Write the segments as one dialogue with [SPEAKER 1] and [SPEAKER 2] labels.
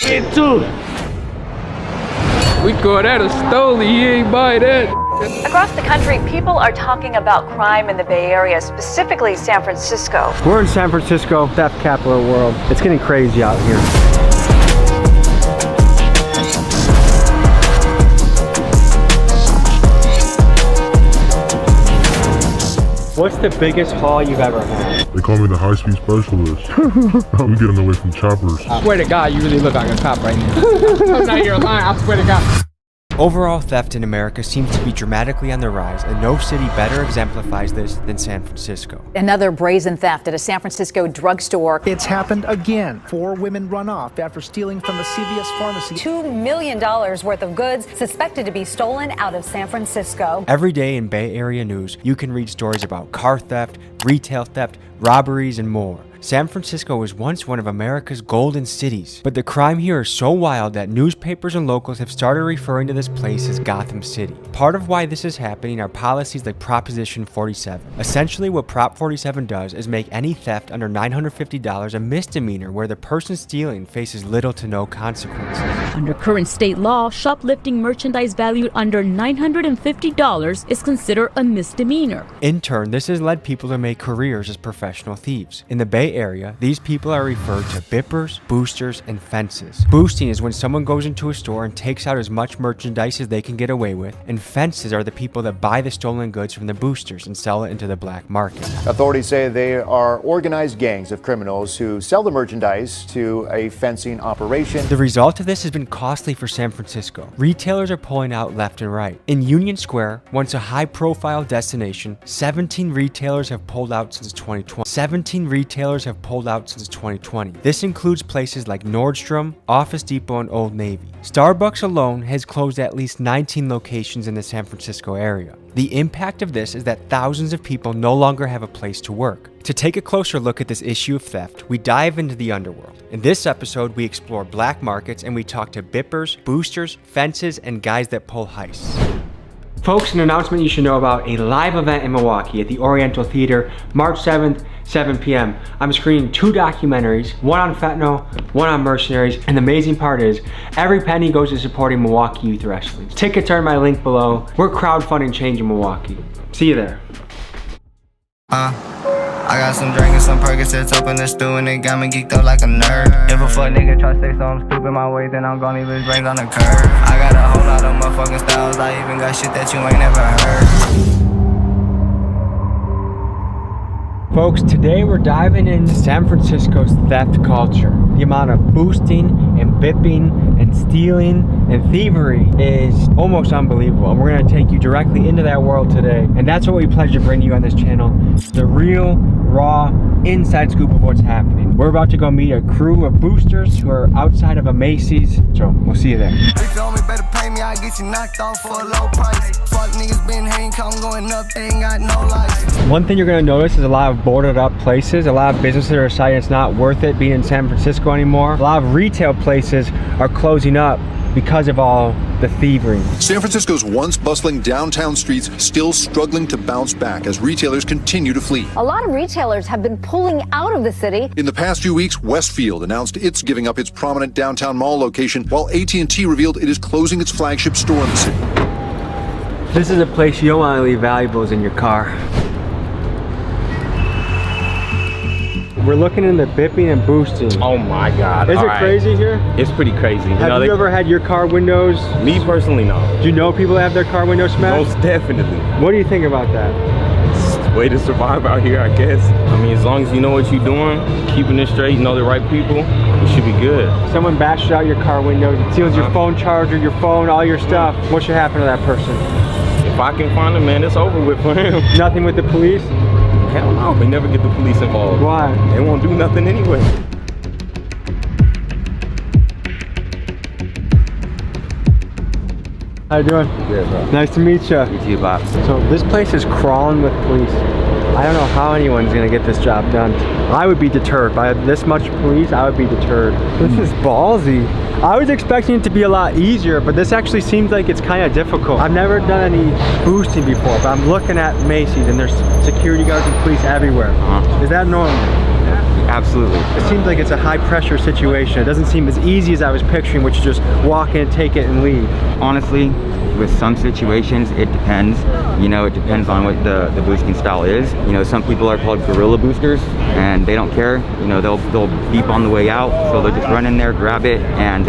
[SPEAKER 1] Shit too. We caught that a stole. He ain't buy that.
[SPEAKER 2] Across the country, people are talking about crime in the Bay Area, specifically San Francisco.
[SPEAKER 3] We're in San Francisco, theft capital of the world. It's getting crazy out here. What's the biggest haul you've ever had?
[SPEAKER 4] They call me the high-speed specialist. I'm getting away from choppers.
[SPEAKER 1] I swear to God, you really look like a cop right now. I'm not here lying, I swear to God.
[SPEAKER 3] Overall theft in America seems to be dramatically on the rise, and no city better exemplifies this than San Francisco.
[SPEAKER 2] Another brazen theft at a San Francisco drugstore.
[SPEAKER 5] It's happened again. 4 women run off after stealing from the CVS pharmacy.
[SPEAKER 2] $2 million worth of goods suspected to be stolen out of San Francisco.
[SPEAKER 3] Every day in Bay Area news, you can read stories about car theft, retail theft, robberies, and more. San Francisco was once one of America's golden cities, but the crime here is so wild that newspapers and locals have started referring to this place as Gotham City. Part of why this is happening are policies like Proposition 47. Essentially, what Prop 47 does is make any theft under $950 a misdemeanor where the person stealing faces little to no consequences.
[SPEAKER 6] Under current state law, shoplifting merchandise valued under $950 is considered a misdemeanor.
[SPEAKER 3] In turn, this has led people to make careers as professional thieves. In the Bay Area, these people are referred to bippers, boosters, and fences. Boosting is when someone goes into a store and takes out as much merchandise as they can get away with, and fences are the people that buy the stolen goods from the boosters and sell it into the black market.
[SPEAKER 7] Authorities say they are organized gangs of criminals who sell the merchandise to a fencing operation.
[SPEAKER 3] The result of this has been costly for San Francisco. Retailers are pulling out left and right. In Union Square, once a high-profile destination, 17 retailers have pulled out since 2020. 17 retailers have pulled out since 2020. This includes places like Nordstrom, Office Depot, and Old Navy. Starbucks alone has closed at least 19 locations in the San Francisco area. The impact of this is that thousands of people no longer have a place to work. To take a closer look at this issue of theft, we dive into the underworld. In this episode, we explore black markets and we talk to bippers, boosters, fences, and guys that pull heists. Folks, an announcement you should know about: a live event in Milwaukee at the Oriental Theater, March 7th, 7 p.m. I'm screening 2 documentaries, one on fentanyl, one on mercenaries, and the amazing part is, every penny goes to supporting Milwaukee youth wrestling. Tickets are in my link below. We're crowdfunding change in Milwaukee. See you there.
[SPEAKER 8] I got some drink and some Percocets up in the stew and it got me geeked up like a nerd. If a fuck nigga try to say something stupid my way, then I'm gonna leave his brains on the curb. I got a whole lot of motherfucking styles, I even got shit that you ain't never heard.
[SPEAKER 3] Folks, today we're diving into San Francisco's theft culture. The amount of boosting and bipping and stealing and thievery is almost unbelievable. And we're gonna take you directly into that world today. And that's what we pledge to bring you on this channel. The real, raw, inside scoop of what's happening. We're about to go meet a crew of boosters who are outside of a Macy's. So we'll see you there.
[SPEAKER 8] If you owe me, better pay me, I get you knocked off for a low price. Fuck niggas been hating, come going up, they ain't got no license.
[SPEAKER 3] One thing you're gonna notice is a lot of boarded up places. A lot of businesses are deciding it's not worth it being in San Francisco anymore. A lot of retail places are closing up because of all the thievery.
[SPEAKER 9] San Francisco's once bustling downtown streets still struggling to bounce back as retailers continue to flee.
[SPEAKER 2] A lot of retailers have been pulling out of the city.
[SPEAKER 9] In the past few weeks, Westfield announced it's giving up its prominent downtown mall location, while AT&T revealed it is closing its flagship store in the city.
[SPEAKER 3] This is a place you don't want to leave valuables in your car. We're looking in the bipping and boosting.
[SPEAKER 1] Oh my God.
[SPEAKER 3] Is it crazy here?
[SPEAKER 1] It's pretty crazy.
[SPEAKER 3] Have you ever had your car windows?
[SPEAKER 1] Me personally, no.
[SPEAKER 3] Do you know people that have their car windows smashed?
[SPEAKER 1] Most definitely.
[SPEAKER 3] What do you think about that?
[SPEAKER 1] It's way to survive out here, I guess. I mean, as long as you know what you're doing, keeping it straight, you know the right people, you should be good.
[SPEAKER 3] Someone bashes out your car windows, it steals your phone charger, your phone, all your stuff. What should happen to that person?
[SPEAKER 1] If I can find him, man, it's over with for him.
[SPEAKER 3] Nothing with the police?
[SPEAKER 1] Hell no, we never get the police involved.
[SPEAKER 3] Why?
[SPEAKER 1] They won't do nothing anyway.
[SPEAKER 3] How you doing?
[SPEAKER 1] Good, bro.
[SPEAKER 3] Nice to meet you.
[SPEAKER 1] You too, Bob.
[SPEAKER 3] So this place is crawling with police. I don't know how anyone's gonna get this job done. I would be deterred. By this much police, I would be deterred. This is ballsy. I was expecting it to be a lot easier, but this actually seems like it's kind of difficult. I've never done any boosting before, but I'm looking at Macy's and there's security guards and police everywhere. Is that normal?
[SPEAKER 10] Absolutely.
[SPEAKER 3] It seems like it's a high pressure situation. It doesn't seem as easy as I was picturing, which is just walk in, take it, and leave.
[SPEAKER 10] Honestly, with some situations, it depends. You know, it depends on what the boosting style is. You know, some people are called guerrilla boosters, and they don't care. You know, they'll beep on the way out, so they'll just run in there, grab it, and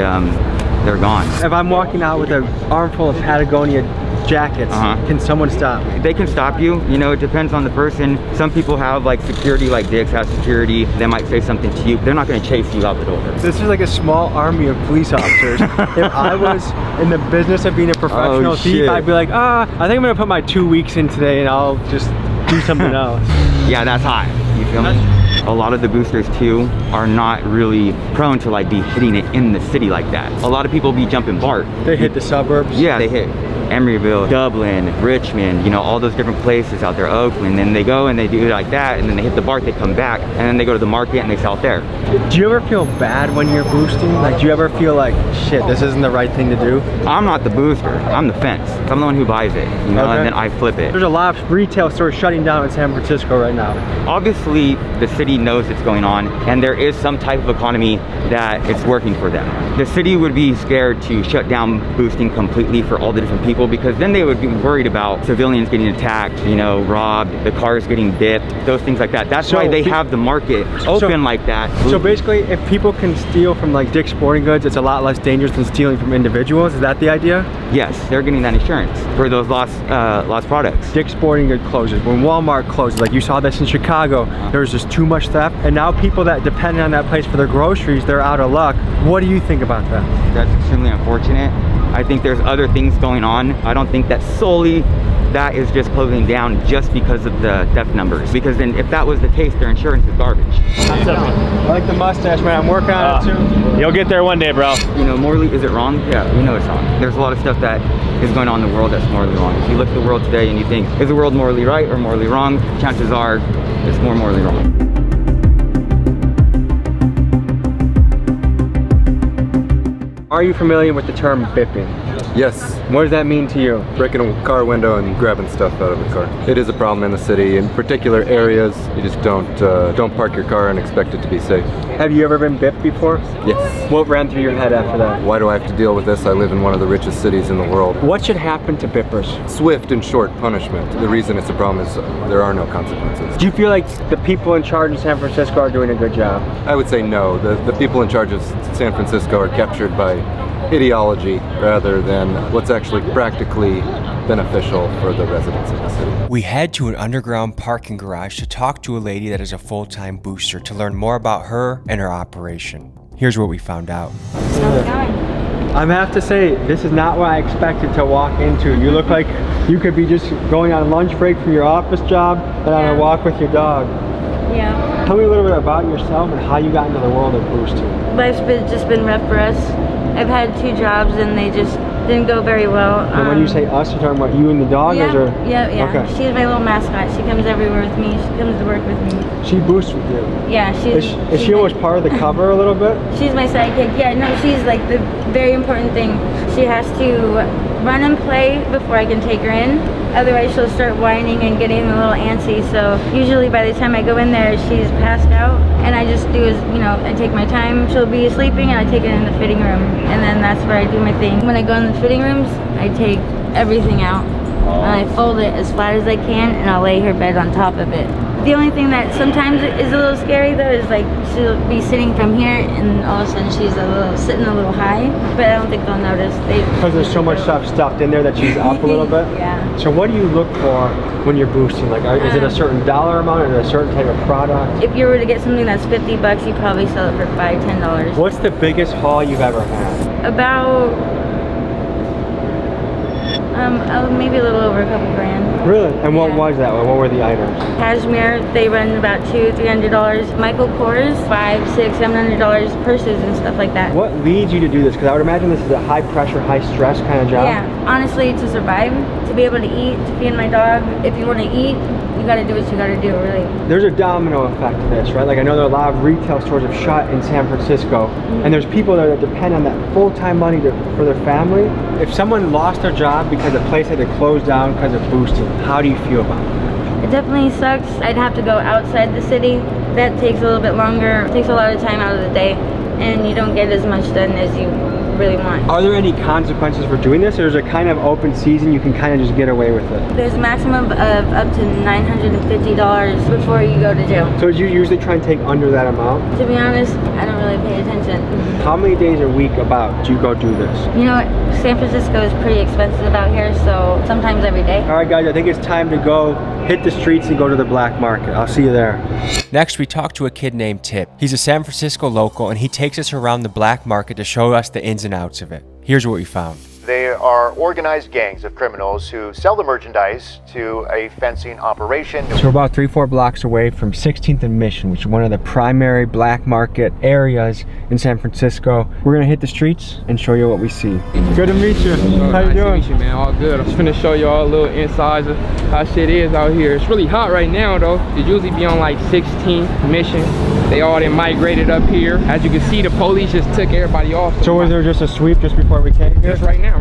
[SPEAKER 10] they're gone.
[SPEAKER 3] If I'm walking out with an armful of Patagonia jackets, can someone stop me?
[SPEAKER 10] They can stop you. You know, it depends on the person. Some people have like security, like Diggs has security. They might say something to you. They're not going to chase you out the door.
[SPEAKER 3] This is like a small army of police officers. If I was in the business of being a professional thief, I'd be like, I think I'm going to put my 2 weeks in today and I'll just do something else.
[SPEAKER 10] Yeah, that's high. You feel me? A lot of the boosters too are not really prone to like be hitting it in the city like that. A lot of people be jumping BART.
[SPEAKER 3] They hit the suburbs?
[SPEAKER 10] Yeah, they hit Emeryville, Dublin, Richmond, you know, all those different places out there, Oakland. Then they go and they do it like that, and then they hit the BART, they come back, and then they go to the market and they sell it there.
[SPEAKER 3] Do you ever feel bad when you're boosting? Like, do you ever feel like, shit, this isn't the right thing to do?
[SPEAKER 10] I'm not the booster, I'm the fence. I'm the one who buys it, you know, and then I flip it.
[SPEAKER 3] There's a lot of retail stores shutting down in San Francisco right now.
[SPEAKER 10] Obviously, the city knows it's going on, and there is some type of economy that it's working for them. The city would be scared to shut down boosting completely for all the different people, because then they would be worried about civilians getting attacked, you know, robbed, the cars getting dipped, those things like that. That's why they have the market open like that.
[SPEAKER 3] So basically, if people can steal from like Dick's Sporting Goods, it's a lot less dangerous than stealing from individuals. Is that the idea?
[SPEAKER 10] Yes, they're getting that insurance for those lost products.
[SPEAKER 3] Dick's Sporting Goods closes. When Walmart closes, like you saw this in Chicago, there was just too much theft, and now people that depend on that place for their groceries, they're out of luck. What do you think about that?
[SPEAKER 10] That's extremely unfortunate. I think there's other things going on. I don't think that solely that is just closing down just because of the theft numbers. Because then if that was the case, their insurance is garbage.
[SPEAKER 3] I like the mustache, man. I'm working on it too.
[SPEAKER 11] You'll get there one day, bro.
[SPEAKER 10] You know, morally, is it wrong? Yeah, we know it's wrong. There's a lot of stuff that is going on in the world that's morally wrong. If you look at the world today and you think, is the world morally right or morally wrong? Chances are it's more morally wrong.
[SPEAKER 3] Are you familiar with the term bipping?
[SPEAKER 12] Yes.
[SPEAKER 3] What does that mean to you?
[SPEAKER 12] Breaking a car window and grabbing stuff out of the car. It is a problem in the city. In particular areas, you just don't park your car and expect it to be safe.
[SPEAKER 3] Have you ever been bipped before?
[SPEAKER 12] Yes.
[SPEAKER 3] What ran through your head after that?
[SPEAKER 12] Why do I have to deal with this? I live in one of the richest cities in the world.
[SPEAKER 3] What should happen to bippers?
[SPEAKER 12] Swift and short punishment. The reason it's a problem is there are no consequences.
[SPEAKER 3] Do you feel like the people in charge in San Francisco are doing a good job?
[SPEAKER 12] I would say no. The people in charge of San Francisco are captured by ideology rather than what's actually practically beneficial for the residents of the city.
[SPEAKER 3] We head to an underground parking garage to talk to a lady that is a full-time booster to learn more about her and her operation. Here's what we found out. I have to say, this is not what I expected to walk into. You look like you could be just going on lunch break from your office job and on a walk with your dog.
[SPEAKER 13] Yeah.
[SPEAKER 3] Tell me a little bit about yourself and how you got into the world of boosting.
[SPEAKER 13] Life's just been rough for us. I've had 2 jobs and they just didn't go very well.
[SPEAKER 3] And when you say us, you're talking about you and the dog?
[SPEAKER 13] Yeah,
[SPEAKER 3] or?
[SPEAKER 13] yeah.
[SPEAKER 3] Okay.
[SPEAKER 13] She's my little mascot. She comes everywhere with me. She comes to work with me.
[SPEAKER 3] She boosts with you?
[SPEAKER 13] Yeah,
[SPEAKER 3] Is she almost part of the cover a little bit?
[SPEAKER 13] She's my sidekick. Yeah, no, she's like the very important thing. She has to run and play before I can take her in. Otherwise, she'll start whining and getting a little antsy. So usually by the time I go in there, she's passed out. And I just do is, you know, I take my time. She'll be sleeping and I take it in the fitting room. And then that's where I do my thing. When I go in the fitting rooms, I take everything out. And I fold it as flat as I can and I'll lay her bed on top of it. The only thing that sometimes is a little scary though is like she'll be sitting from here and all of a sudden she's sitting a little high, but I don't think they'll notice.
[SPEAKER 3] Because there's so much stuff stuffed in there that she's up a little bit?
[SPEAKER 13] Yeah.
[SPEAKER 3] So what do you look for when you're boosting? Like, is it a certain dollar amount or a certain type of product?
[SPEAKER 13] If you were to get something that's $50, you probably sell it for $5, $10.
[SPEAKER 3] What's the biggest haul you've ever had?
[SPEAKER 13] About maybe a little over a couple grand.
[SPEAKER 3] Really? And what was that one? What were the items?
[SPEAKER 13] Cashmere, they run about $200, $300. Michael Kors, $500, $600, $700 purses and stuff like that.
[SPEAKER 3] What leads you to do this? Because I would imagine this is a high pressure, high stress kind of job.
[SPEAKER 13] Yeah, honestly, to survive, to be able to eat, to feed my dog. If you want to eat, you got to do what you got to do, really. There's
[SPEAKER 3] a domino effect to this, right? Like I know there are a lot of retail stores have shut in San Francisco, and there's people there that depend on that full-time money for their family. If someone lost their job because a place had to close down because of boosting, how do you feel about it?
[SPEAKER 13] It definitely sucks. I'd have to go outside the city That takes a little bit longer, takes a lot of time out of the day, and you don't get as much done as you really want.
[SPEAKER 3] Are there any consequences for doing this, or is it kind of open season, you can kind of just get away with it?
[SPEAKER 13] There's a maximum of up to $950 before you go to jail.
[SPEAKER 3] So do you usually try and take under that amount?
[SPEAKER 13] To be honest, I don't really pay attention.
[SPEAKER 3] How many days a week about do you go do this?
[SPEAKER 13] You know what? San Francisco is pretty expensive out here, so sometimes every day.
[SPEAKER 3] All right, guys, I think it's time to go hit the streets and go to the black market. I'll see you there. Next, we talked to a kid named Tip. He's a San Francisco local, and he takes us around the black market to show us the ins and outs of it. Here's what we found.
[SPEAKER 7] They are organized gangs of criminals who sell the merchandise to a fencing operation.
[SPEAKER 3] So we're about 3-4 blocks away from 16th and Mission, which is one of the primary black market areas in San Francisco. We're gonna hit the streets and show you what we see. Good to meet you. How you doing?
[SPEAKER 11] Nice to meet you, man. All good. I'm just gonna show y'all a little insides of how shit is out here. It's really hot right now, though. It usually be on like 16th Mission. They all then migrated up here. As you can see, the police just took everybody off.
[SPEAKER 3] So was there just a sweep just before we came here?
[SPEAKER 11] Just right now.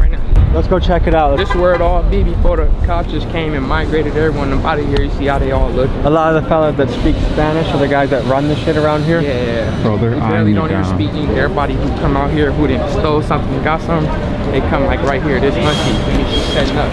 [SPEAKER 3] Let's go check it out.
[SPEAKER 11] This is where it all be before the cops just came and migrated everyone up out of here. You see how they all look.
[SPEAKER 3] A lot of the fellas that speak Spanish are the guys that run the shit around here?
[SPEAKER 11] Yeah.
[SPEAKER 3] Bro,
[SPEAKER 11] they barely don't even speak English. Everybody who come out here who didn't stole something and got something, they come like right here. This monkey, she's setting up.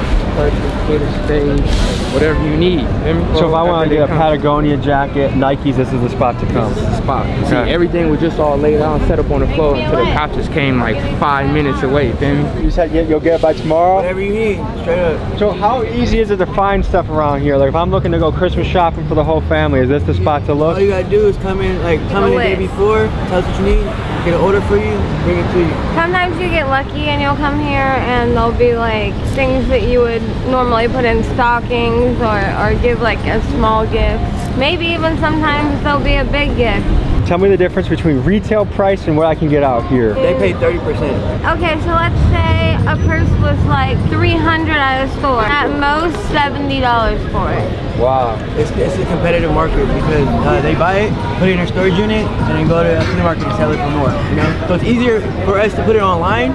[SPEAKER 11] Twitter stage, whatever you need.
[SPEAKER 3] So if I want to get a Patagonia jacket, Nikes, this is the spot to come.
[SPEAKER 11] This is the spot. See, everything was just all laid out and set up on the floor until the cops just came like 5 minutes away. Then
[SPEAKER 3] you said you'll get it by tomorrow?
[SPEAKER 11] Whatever you need, straight up.
[SPEAKER 3] So how easy is it to find stuff around here? Like if I'm looking to go Christmas shopping for the whole family, is this the spot to look?
[SPEAKER 14] All you gotta do is come in the day before, tell us what you need, get an order for you, bring it to you.
[SPEAKER 15] Sometimes you get lucky and you'll come here and there'll be like things that you would normally put in stockings or give like a small gift. Maybe even sometimes there'll be a big gift.
[SPEAKER 3] Tell me the difference between retail price and what I can get out here.
[SPEAKER 14] They pay 30%.
[SPEAKER 15] Okay, so let's say a purse was like $300 at a store. At most $70 for it.
[SPEAKER 3] Wow.
[SPEAKER 14] It's a competitive market because they buy it, put it in their storage unit, and then go to a flea market and sell it for more. You know? So it's easier for us to put it online,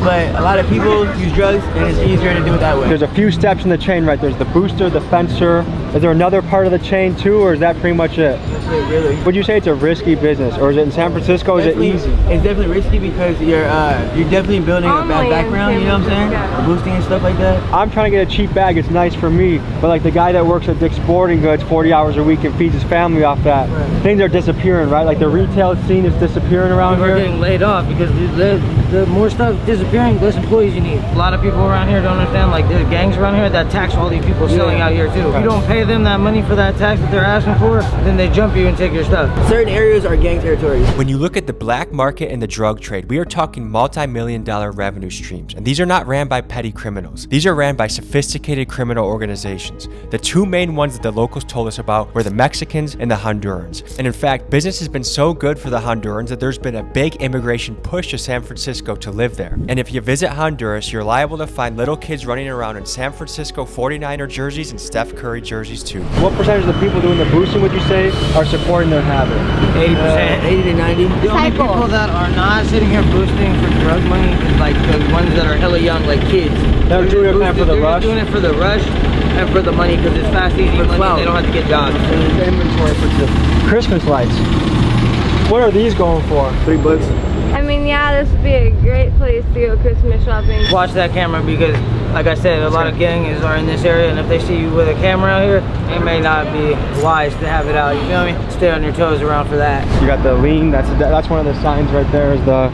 [SPEAKER 14] but a lot of people use drugs and it's easier to do it that way.
[SPEAKER 3] There's a few steps in the chain, right? There's the booster, the fencer. Is there another part of the chain too, or is that pretty much it?
[SPEAKER 14] That's it, really.
[SPEAKER 3] Would you say it's a risky business, or is it in San Francisco? Is it easy?
[SPEAKER 14] It's definitely risky because you're definitely building a bad background, you know what I'm saying? Boosting and stuff like that.
[SPEAKER 3] I'm trying to get a cheap bag, it's nice for me, but like the guy that works at Dick's Sporting Goods 40 hours a week and feeds his family off that, things are disappearing, right? Like the retail scene is disappearing around here.
[SPEAKER 14] We're getting laid off because the more stuff disappearing, less employees you need. A lot of people around here don't understand, like there's gangs around here that tax all these people selling out here too. If you don't pay them that money for that tax that they're asking for, then they jump you and take your stuff. Certain areas are gang territories.
[SPEAKER 3] When you look at the black market and the drug trade, we are talking multi-million-dollar revenue streams, and these are not ran by petty criminals. These are ran by sophisticated criminal organizations. The two main ones that the locals told us about were the Mexicans and the Hondurans. And in fact, business has been so good for the Hondurans that there's been a big immigration push to San Francisco to live there. And if you visit Honduras, you're liable to find little kids running around in San Francisco 49er jerseys and Steph Curry jerseys too. What percentage of the people doing the boosting would you say are supporting their habit?
[SPEAKER 14] 80%, 80 to 90. The only people that are not sitting here boosting for drug money is like the ones that are hella young, like kids.
[SPEAKER 3] They're doing it for the rush?
[SPEAKER 14] They're doing it for the rush and for the money because it's fast, easy money. They don't have to get jobs.
[SPEAKER 3] There's inventory for the Christmas lights. What are these going for?
[SPEAKER 14] $3.
[SPEAKER 15] I mean, yeah, this would be a great place to go Christmas shopping.
[SPEAKER 14] Watch that camera because, like I said, a lot of gangs are in this area, and if they see you with a camera out here, it may not be wise to have it out. You feel me? Stay on your toes around for that.
[SPEAKER 3] You got the lean. That's one of the signs right there. Is the.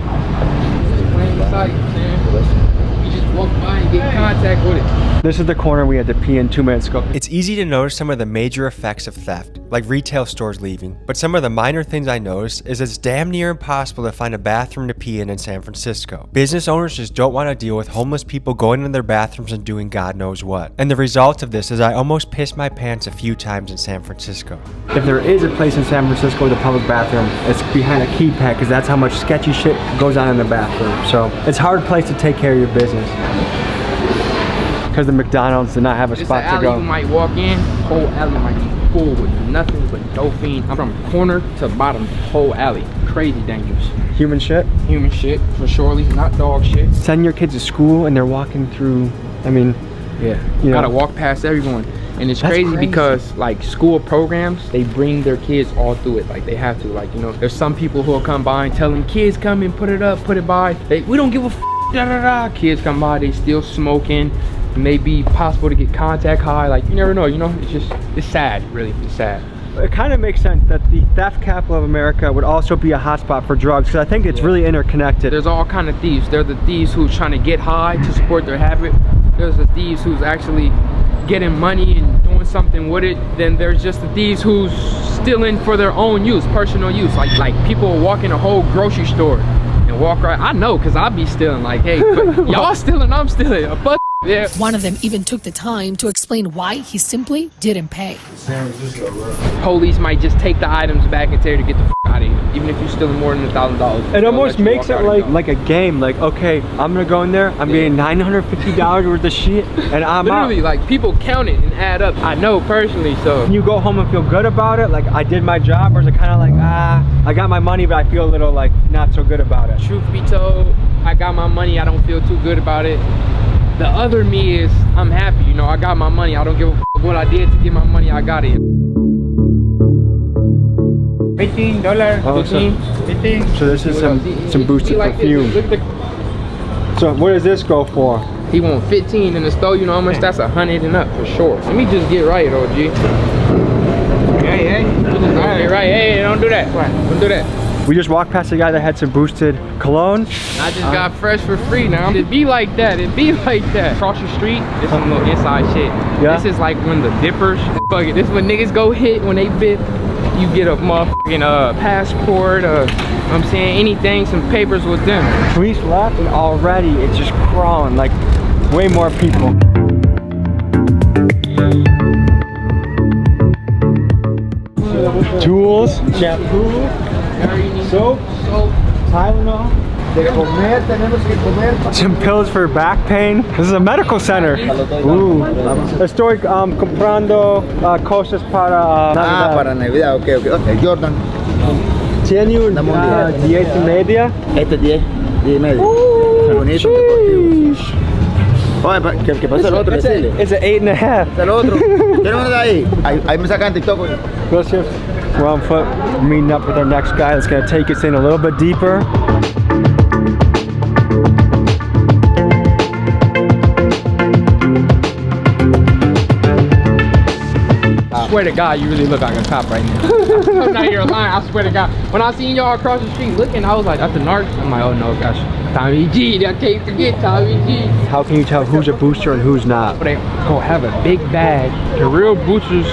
[SPEAKER 11] You just walk by and get in contact with it.
[SPEAKER 3] This is the corner we had to pee in 2 minutes ago. It's easy to notice some of the major effects of theft, like retail stores leaving, but some of the minor things I noticed is it's damn near impossible to find a bathroom to pee in San Francisco. Business owners just don't want to deal with homeless people going into their bathrooms and doing God knows what. And the result of this is I almost pissed my pants a few times in San Francisco. If there is a place in San Francisco with a public bathroom, it's behind a keypad because that's how much sketchy shit goes on in the bathroom. So it's a hard place to take care of your business. Because the McDonald's did not have a spot to go.
[SPEAKER 11] You might walk in, whole alley might be full with nothing but dope fiend. I'm from corner to bottom, whole alley. Crazy dangerous.
[SPEAKER 3] Human shit?
[SPEAKER 11] Human shit, for surely, not dog shit.
[SPEAKER 3] Send your kids to school and they're walking through, I mean,
[SPEAKER 11] yeah,
[SPEAKER 3] you
[SPEAKER 11] gotta walk past everyone. And it's
[SPEAKER 3] That's
[SPEAKER 11] crazy
[SPEAKER 3] crazy.
[SPEAKER 11] because like school programs, they bring their kids all through it. Like they have to, like, you know, there's some people who will come by and tell them, kids come and put it up, put it by. We don't give a f, da da da. Kids come by, they still smoking. It may be possible to get contact high. Like, you never know, you know, it's sad, really, it's sad.
[SPEAKER 3] It kind of makes sense that the theft capital of America would also be a hotspot for drugs, because I think it's really interconnected.
[SPEAKER 11] There's all kind of thieves. There are the thieves who's trying to get high to support their habit. There's the thieves who's actually getting money and doing something with it. Then there's just the thieves who's stealing for their own use, personal use. Like people walk in a whole grocery store and walk right. I know, cause I'll be stealing. Like, hey, y'all stealing, I'm stealing. A bus. Yeah.
[SPEAKER 16] One of them even took the time to explain why he simply didn't pay.
[SPEAKER 11] Police might just take the items back and tell you to get the f out of here, even if you're stealing more than $1,000.
[SPEAKER 3] It almost makes it like a game. Like, okay, I'm gonna go in there, I'm getting $950 worth of shit, and I'm
[SPEAKER 11] literally
[SPEAKER 3] out.
[SPEAKER 11] Like people count it and add up. I know personally, so
[SPEAKER 3] you go home and feel good about it, like I did my job, or is it kind of like, I got my money, but I feel a little like not so good about it?
[SPEAKER 11] Truth be told, I got my money, I don't feel too good about it. The other me is, I'm happy, you know, I got my money, I don't give a f what I did to get my money, I got it. $15,
[SPEAKER 3] Oh,
[SPEAKER 11] 15.
[SPEAKER 3] So this is some boosted perfume. So what does this go for?
[SPEAKER 11] He want 15 in the store, you know how much? That's 100 and up for sure. Let me just get right, OG. Hey, get right, hey, don't do that. Don't do that.
[SPEAKER 3] We just walked past a guy that had some boosted cologne.
[SPEAKER 11] I just got fresh for free now. It be like that, it be like that. Across the street, this is some little inside shit.
[SPEAKER 3] Yeah.
[SPEAKER 11] This is like when the dippers, fuck it, this is when niggas go hit, when they bit, you get a motherfucking passport, I'm saying anything, some papers with them.
[SPEAKER 3] Police left and already it's just crawling, like way more people. Tools, shampoo, soap, Tylenol. Some pills for back pain. This is a medical center. Ooh. Estoy comprando cosas para Navidad.
[SPEAKER 17] Para Navidad, ok. Jordan.
[SPEAKER 3] ¿Tiene un 10 y media?
[SPEAKER 17] Este 10 y media. Bonito, deportivo. Oye, ¿qué pasa el otro? Decirle.
[SPEAKER 3] It's an 8.5.
[SPEAKER 17] El otro. ¿Tiene uno de ahí? Ahí me sacan TikTok.
[SPEAKER 3] Gracias. We're on foot, meeting up with our next guy that's gonna take us in a little bit deeper.
[SPEAKER 11] I swear to God, you really look like a cop right now. I'm not here lying, I swear to God. When I seen y'all across the street looking, I was like, that's the narc. I'm like, oh no, gosh. Tommy G, I can't forget Tommy G.
[SPEAKER 3] How can you tell who's a booster and who's not?
[SPEAKER 11] They go have a big bag. The real boosters,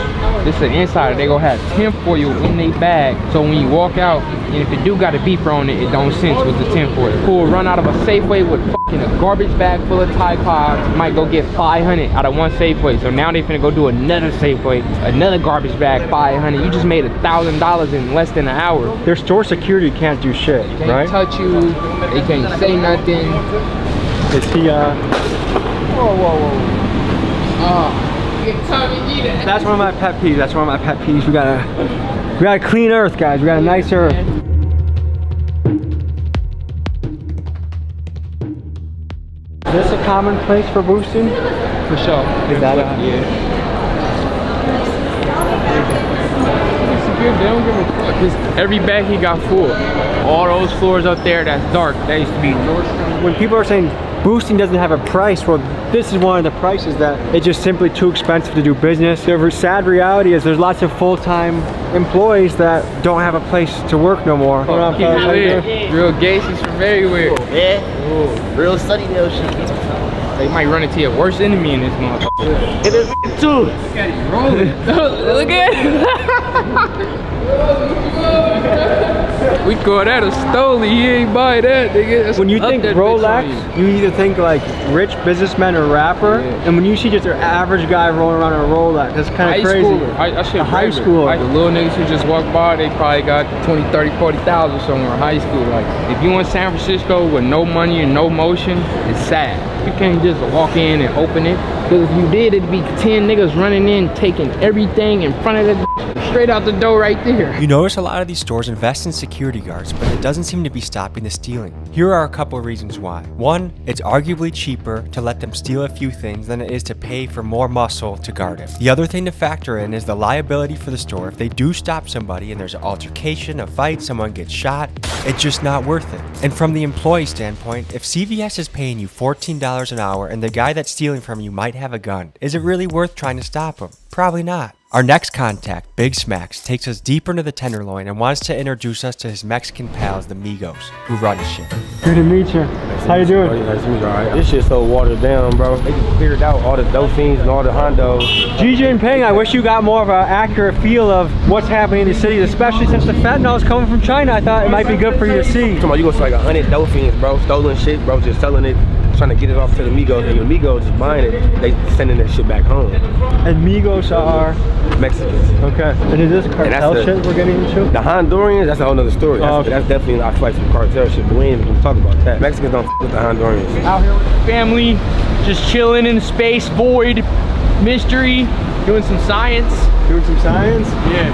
[SPEAKER 11] this is an insider, they go have tinfoil in their bag. So when you walk out, and if it do got a beeper on it, it don't sense with the tinfoil. Who'll run out of a Safeway with fucking a garbage bag full of Tide Pods, might go get 500 out of one Safeway. So now they finna go do another Safeway, another garbage bag, 500. You just made $1,000 in less than an hour.
[SPEAKER 3] Their store security can't do shit,
[SPEAKER 11] They
[SPEAKER 3] right?
[SPEAKER 11] can't touch you, they can't say nothing.
[SPEAKER 3] Is he, That's one of my pet peeves. That's one of my pet peeves. We got a clean earth, guys. We got a nice earth. Is this a common place for boosting?
[SPEAKER 11] For sure.
[SPEAKER 3] Is that
[SPEAKER 11] yeah. They don't give a fuck, cause every bag he got full. All those floors up there, that's dark. That used to be Nordstrom.
[SPEAKER 3] When people are saying boosting doesn't have a price, well, this is one of the prices that it's just simply too expensive to do business. The sad reality is there's lots of full-time employees that don't have a place to work no more.
[SPEAKER 11] Real Gacy's from everywhere.
[SPEAKER 17] Yeah. Real sunny little shit.
[SPEAKER 11] They might run into your worst enemy in this motherfucker.
[SPEAKER 17] It is too.
[SPEAKER 11] Look at it rolling. Look at it. We call that a stole. He ain't buy that, nigga. That's
[SPEAKER 3] when you think
[SPEAKER 11] that
[SPEAKER 3] Rolex, you either think like rich businessman or rapper, and when you see just an average guy rolling around a Rolex, that's kind of crazy.
[SPEAKER 11] I should
[SPEAKER 3] a high schooler.
[SPEAKER 11] Like the little niggas who just walk by, they probably got 20, 30, 40,000 somewhere in high school. Like if you in San Francisco with no money and no motion, it's sad. You can't just walk in and open it. Because if you did, it'd be 10 niggas running in, taking everything in front of the straight out the door right there.
[SPEAKER 3] You notice a lot of these stores invest in security guards, but it doesn't seem to be stopping the stealing. Here are a couple of reasons why. One, it's arguably cheaper to let them steal a few things than it is to pay for more muscle to guard it. The other thing to factor in is the liability for the store. If they do stop somebody and there's an altercation, a fight, someone gets shot, it's just not worth it. And from the employee standpoint, if CVS is paying you $14 an hour and the guy that's stealing from you might have a gun, is it really worth trying to stop him? Probably not. Our next contact, Big Smacks, takes us deeper into the Tenderloin and wants to introduce us to his Mexican pals, the Migos, who run the shit.
[SPEAKER 18] Good to meet you. How you doing?
[SPEAKER 19] Nice to meet you. All right. This shit's so watered down, bro. They just cleared out all the Dolphins and all the Hondos.
[SPEAKER 18] Xi Jinping, I wish you got more of an accurate feel of what's happening in the city, especially since the fentanyl is coming from China. I thought it might be good for you to see.
[SPEAKER 19] Come on, you go to like 100 Dolphins, bro. Stolen shit, bro. Just selling it, trying to get it off to the Migos. And the Migos just buying it. They sending that shit back home.
[SPEAKER 18] And Migos are
[SPEAKER 19] Mexicans.
[SPEAKER 18] Okay. And is this cartel shit we're getting into?
[SPEAKER 19] The Hondurians, that's a whole nother story. That's definitely, I feel like, some cartel shit, but we ain't even gonna talk about that. Mexicans don't f with the Hondurians.
[SPEAKER 11] Out here with the family, just chilling in space, void, mystery, doing some science.
[SPEAKER 18] Doing some science?
[SPEAKER 11] Yeah.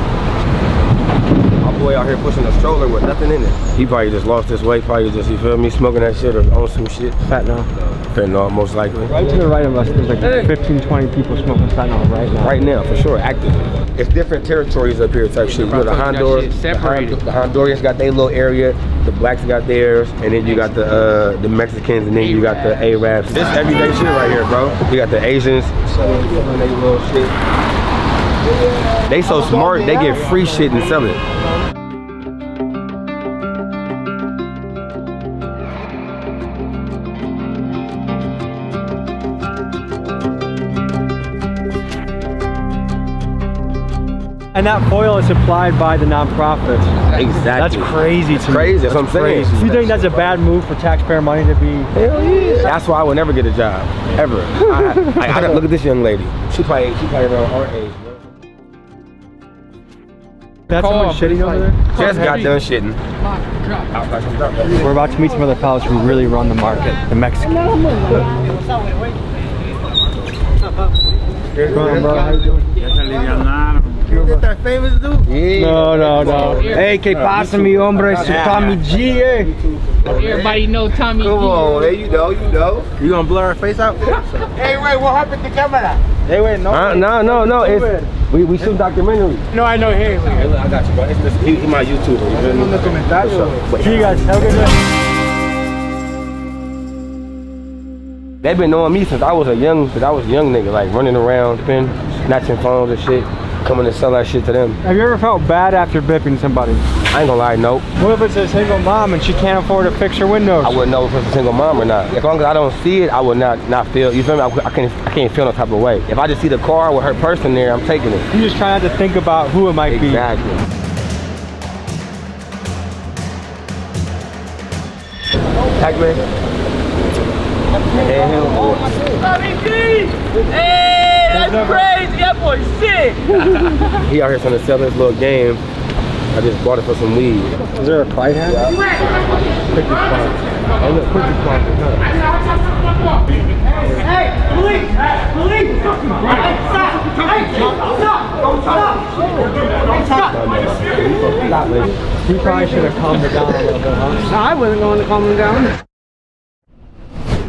[SPEAKER 19] My boy out here pushing a stroller with nothing in it. He probably just lost his weight, probably just, you feel me, smoking that shit or on some shit.
[SPEAKER 18] Fentanyl.
[SPEAKER 19] Fentanyl, most likely.
[SPEAKER 18] Right to the right of us, there's like 15, 20 people smoking fentanyl right now.
[SPEAKER 19] Right now, for sure, actively. It's different territories up here type shit. You know, the Hondurians got their little area, the blacks got theirs, and then you got the Mexicans, and then you got the Arabs. This everyday shit right here, bro. You got the Asians, selling their little shit. They so smart, they get free shit and sell it.
[SPEAKER 18] And that foil is supplied by the nonprofits.
[SPEAKER 19] Exactly.
[SPEAKER 18] That's crazy to me.
[SPEAKER 19] Crazy, that's what I'm saying.
[SPEAKER 18] Crazy. You think that's a bad move for taxpayer money to be?
[SPEAKER 19] Hell yeah. That's why I would never get a job, ever. I look at this young lady. She probably around our age.
[SPEAKER 18] That's someone shitting over there?
[SPEAKER 19] Just got done shitting.
[SPEAKER 18] We're about to meet some other fellas who really run the market, the Mexicans. Come on, bro. How you doing?
[SPEAKER 17] You get that famous dude?
[SPEAKER 18] Yeah. No. Hey, que pasa, mi hombre? It's Tommy G, eh?
[SPEAKER 11] Everybody know Tommy G.
[SPEAKER 17] Come on, hey, you know. You gonna blur our face out? Hey, wait, what happened to camera? Hey, wait, no.
[SPEAKER 19] No. It's, we shoot documentary.
[SPEAKER 17] No, I know. Hey,
[SPEAKER 19] look, I got you, bro. He's my YouTuber.
[SPEAKER 18] See you guys. Have a good day.
[SPEAKER 19] They've been knowing me since I was a young nigga, like running around, snatching phones and shit, coming to sell that shit to them.
[SPEAKER 18] Have you ever felt bad after bipping somebody?
[SPEAKER 19] I ain't gonna lie, nope.
[SPEAKER 18] What if it's a single mom and she can't afford to fix her windows?
[SPEAKER 19] I wouldn't know if it's a single mom or not. As long as I don't see it, I would not feel, you feel me? I can't feel no type of way. If I just see the car with her person there, I'm taking it.
[SPEAKER 18] You just try not to think about who it might be.
[SPEAKER 19] Exactly. Pac-Man.
[SPEAKER 11] Hey, that's crazy. That boy sick.
[SPEAKER 19] He out here trying to sell this little game. I just bought it for some weed.
[SPEAKER 18] Is there a fight here?
[SPEAKER 19] Cookie Club. Hey, look, Cookie Club.
[SPEAKER 17] Hey, police! Police!
[SPEAKER 18] Stop! He probably should have calmed her down a little bit, huh?
[SPEAKER 14] I wasn't going to calm him down.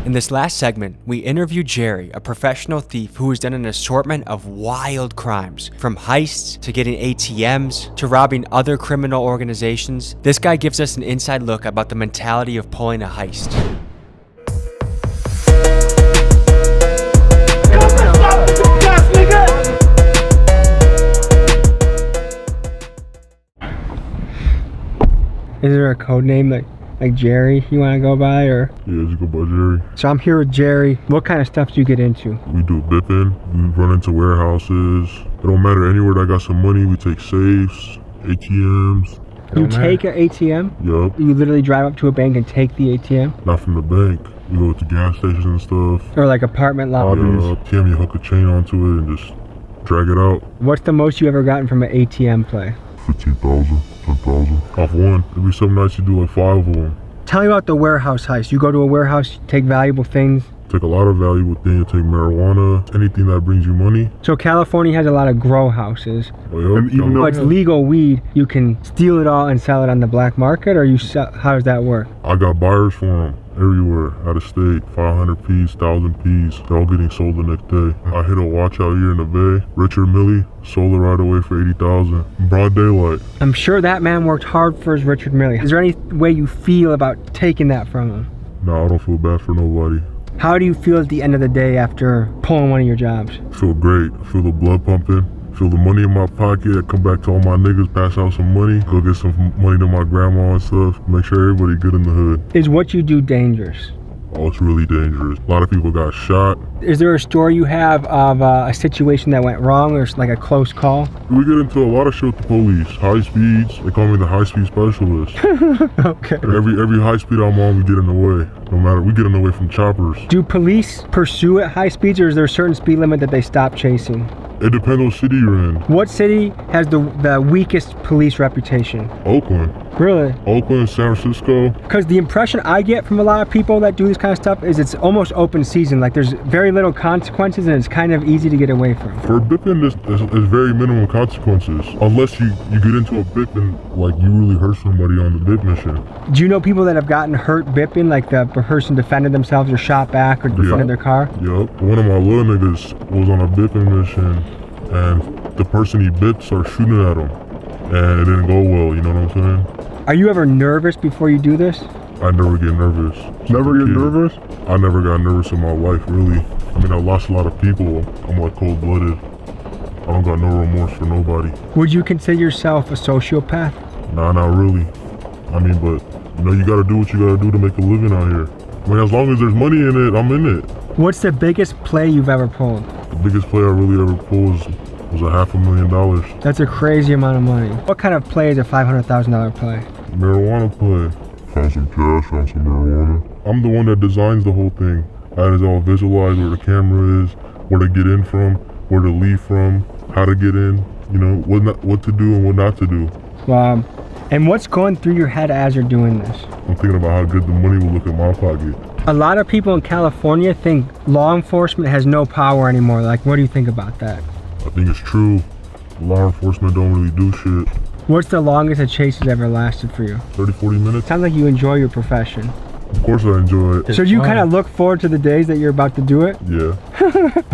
[SPEAKER 3] In this last segment, we interview Jerry, a professional thief who has done an assortment of wild crimes, from heists to getting ATMs to robbing other criminal organizations. This guy gives us an inside look about the mentality of pulling a heist.
[SPEAKER 18] Is there a code name like Jerry you want to go by, or?
[SPEAKER 4] Yeah, just go by Jerry.
[SPEAKER 18] So I'm here with Jerry. What kind of stuff do you get into?
[SPEAKER 4] We do bipping. We run into warehouses. It don't matter, anywhere that got some money, we take safes, ATMs.
[SPEAKER 18] You take an ATM?
[SPEAKER 4] Yup.
[SPEAKER 18] You literally drive up to a bank and take the ATM?
[SPEAKER 4] Not from the bank. We go to gas stations and stuff.
[SPEAKER 18] Or like apartment lobbies?
[SPEAKER 4] ATM, you hook a chain onto it and just drag it out.
[SPEAKER 18] What's the most you ever gotten from an ATM play?
[SPEAKER 4] 15,000, 10,000. Off one. There'll be some nights you do like 5 of them.
[SPEAKER 18] Tell me about the warehouse heist. You go to a warehouse, you take valuable things,
[SPEAKER 4] Take a lot of valuable things. Take marijuana, anything that brings you money.
[SPEAKER 18] So California has a lot of grow houses.
[SPEAKER 4] Oh, yeah.
[SPEAKER 18] Even though it's legal weed, you can steal it all and sell it on the black market, or you sell, how does that work?
[SPEAKER 4] I got buyers for them everywhere, out of state, 500 piece, 1,000 piece. They're all getting sold the next day. I hit a watch out here in the Bay. Richard Milley sold it right away for 80,000. Broad daylight.
[SPEAKER 18] I'm sure that man worked hard for his Richard Milley. Is there any way you feel about taking that from him?
[SPEAKER 4] No, I don't feel bad for nobody.
[SPEAKER 18] How do you feel at the end of the day after pulling one of your jobs?
[SPEAKER 4] I feel great. I feel the blood pumping. I feel the money in my pocket. I come back to all my niggas, pass out some money, go get some money to my grandma and stuff. Make sure everybody good in the hood.
[SPEAKER 18] Is what you do dangerous?
[SPEAKER 4] Oh, it's really dangerous. A lot of people got shot.
[SPEAKER 18] Is there a story you have of a situation that went wrong or like a close call?
[SPEAKER 4] We get into a lot of shit with the police. High speeds. They call me the high speed specialist.
[SPEAKER 18] Okay.
[SPEAKER 4] Every high speed I'm on, we get in the way. No matter, we get in the way from choppers.
[SPEAKER 18] Do police pursue at high speeds, or is there a certain speed limit that they stop chasing?
[SPEAKER 4] It depends what city you're in.
[SPEAKER 18] What city has the weakest police reputation?
[SPEAKER 4] Oakland.
[SPEAKER 18] Really?
[SPEAKER 4] Oakland, San Francisco.
[SPEAKER 18] Because the impression I get from a lot of people that do this kind of stuff is it's almost open season. Like there's very little consequences and it's kind of easy to get away from.
[SPEAKER 4] For bipping, there's very minimum consequences. Unless you get into a bip and like you really hurt somebody on the bip mission.
[SPEAKER 18] Do you know people that have gotten hurt bipping, like the person defended themselves or shot back or defended their car?
[SPEAKER 4] Yup. One of my little niggas was on a bipping mission and the person he bipped started shooting at him. And it didn't go well, you know what I'm saying?
[SPEAKER 18] Are you ever nervous before you do this?
[SPEAKER 4] I never get nervous. Never get nervous? I never got nervous in my life, really. I mean, I lost a lot of people. I'm like cold-blooded. I don't got no remorse for nobody.
[SPEAKER 18] Would you consider yourself a sociopath?
[SPEAKER 4] Nah, not really. I mean, but, you know, you gotta do what you gotta do to make a living out here. I mean, as long as there's money in it, I'm in it.
[SPEAKER 18] What's the biggest play you've ever pulled?
[SPEAKER 4] The biggest play I really ever pulled was $500,000.
[SPEAKER 18] That's a crazy amount of money. What kind of play is a $500,000 play?
[SPEAKER 4] Marijuana play. Found some cash, found some marijuana. I'm the one that designs the whole thing. I had it all visualized where the camera is, where to get in from, where to leave from, how to get in, you know, what to do and what not to do.
[SPEAKER 18] Wow. And what's going through your head as you're doing this?
[SPEAKER 4] I'm thinking about how good the money will look in my pocket.
[SPEAKER 18] A lot of people in California think law enforcement has no power anymore. Like, what do you think about that?
[SPEAKER 4] I think it's true. Law enforcement don't really do shit.
[SPEAKER 18] What's the longest a chase has ever lasted for you?
[SPEAKER 4] 30, 40 minutes.
[SPEAKER 18] Sounds like you enjoy your profession.
[SPEAKER 4] Of course I enjoy it.
[SPEAKER 18] So do you kind of look forward to the days that you're about to do it?
[SPEAKER 4] Yeah.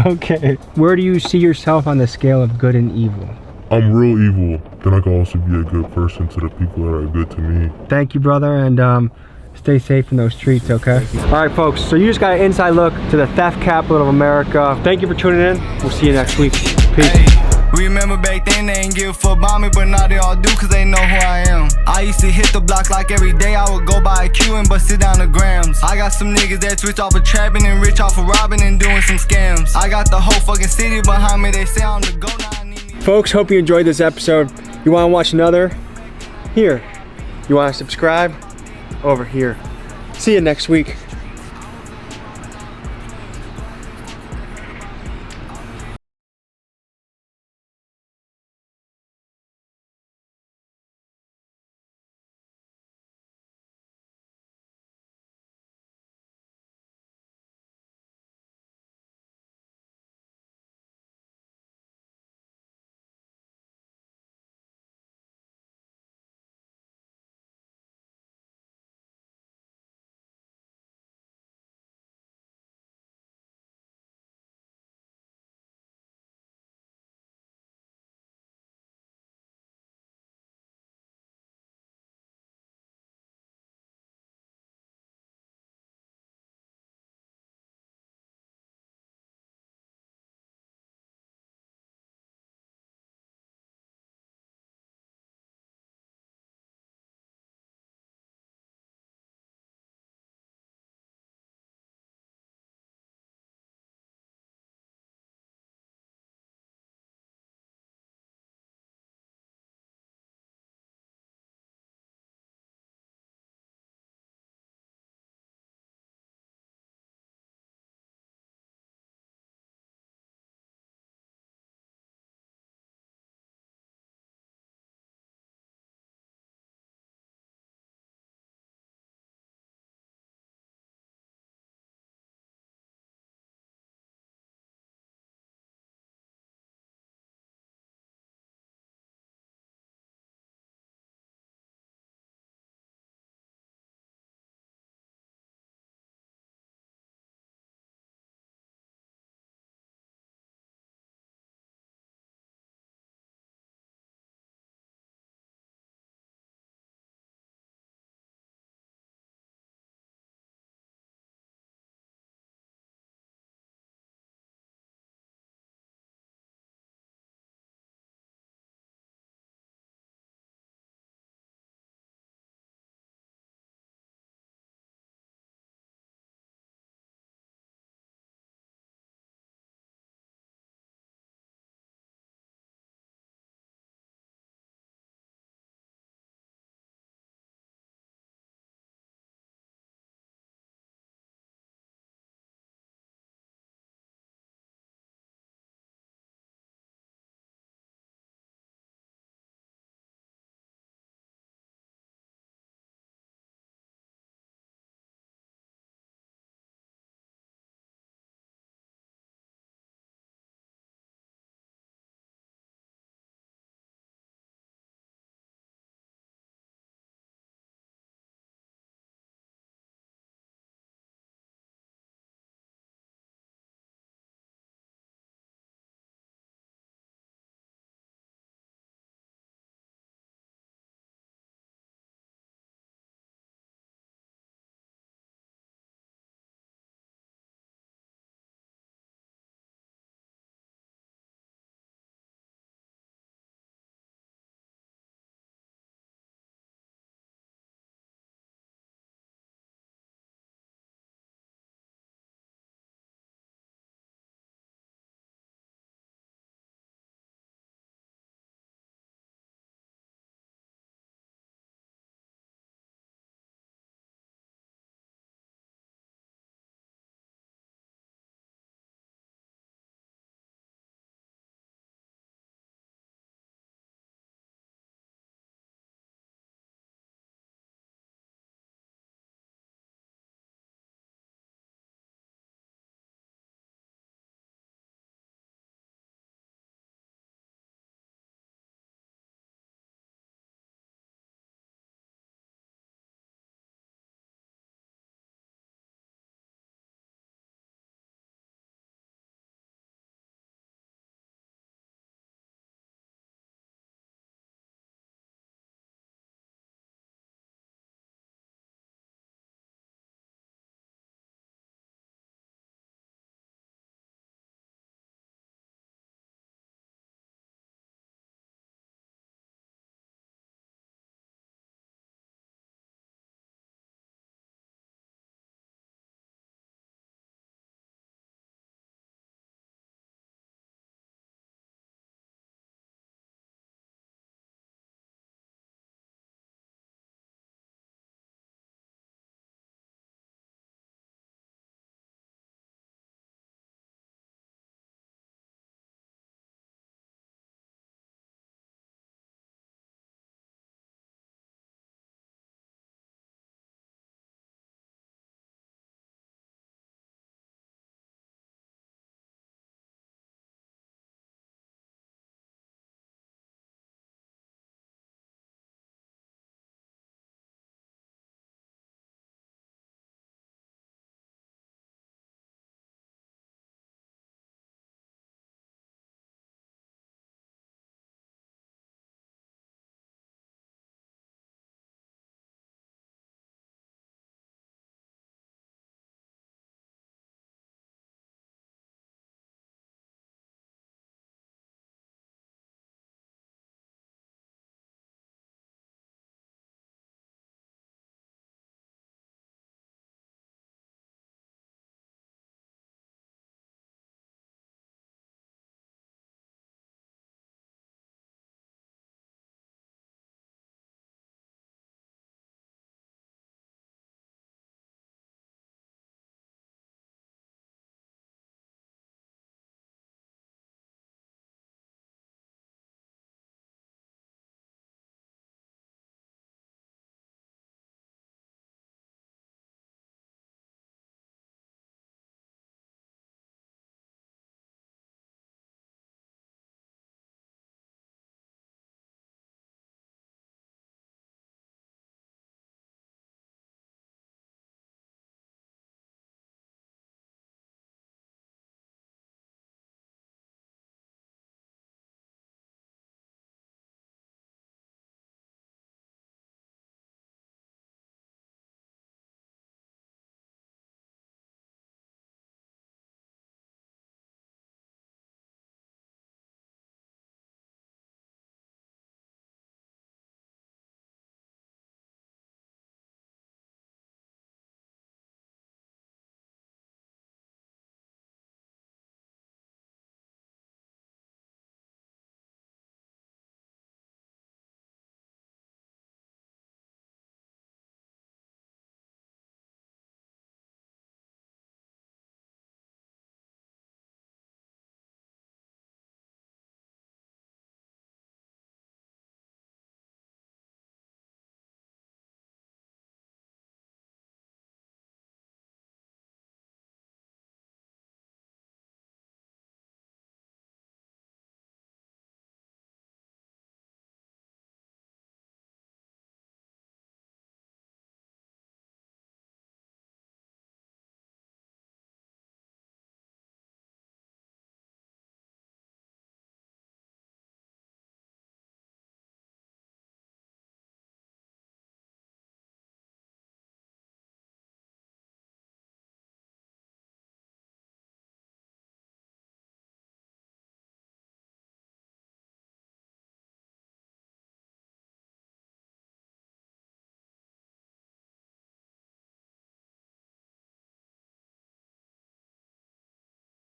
[SPEAKER 18] Okay. Where do you see yourself on the scale of good and evil?
[SPEAKER 4] I'm real evil. Then I can also be a good person to the people that are good to me.
[SPEAKER 18] Thank you, brother, and stay safe in those streets, okay? All right, folks, so you just got an inside look to the theft capital of America. Thank you for tuning in. We'll see you next week. Peace.
[SPEAKER 8] Hey, remember back then they ain't give a fuck about me, but now they all do cause they know who I am. I used to hit the block like every day. I would go by a Q and bust it down the grams. I got some niggas that switch off of trapping and rich off of robbing and doing some scams. I got the whole fucking city behind me. They say I'm the go now.
[SPEAKER 18] Folks, hope you enjoyed this episode. You want to watch another? Here. You want to subscribe? Over here. See you next week.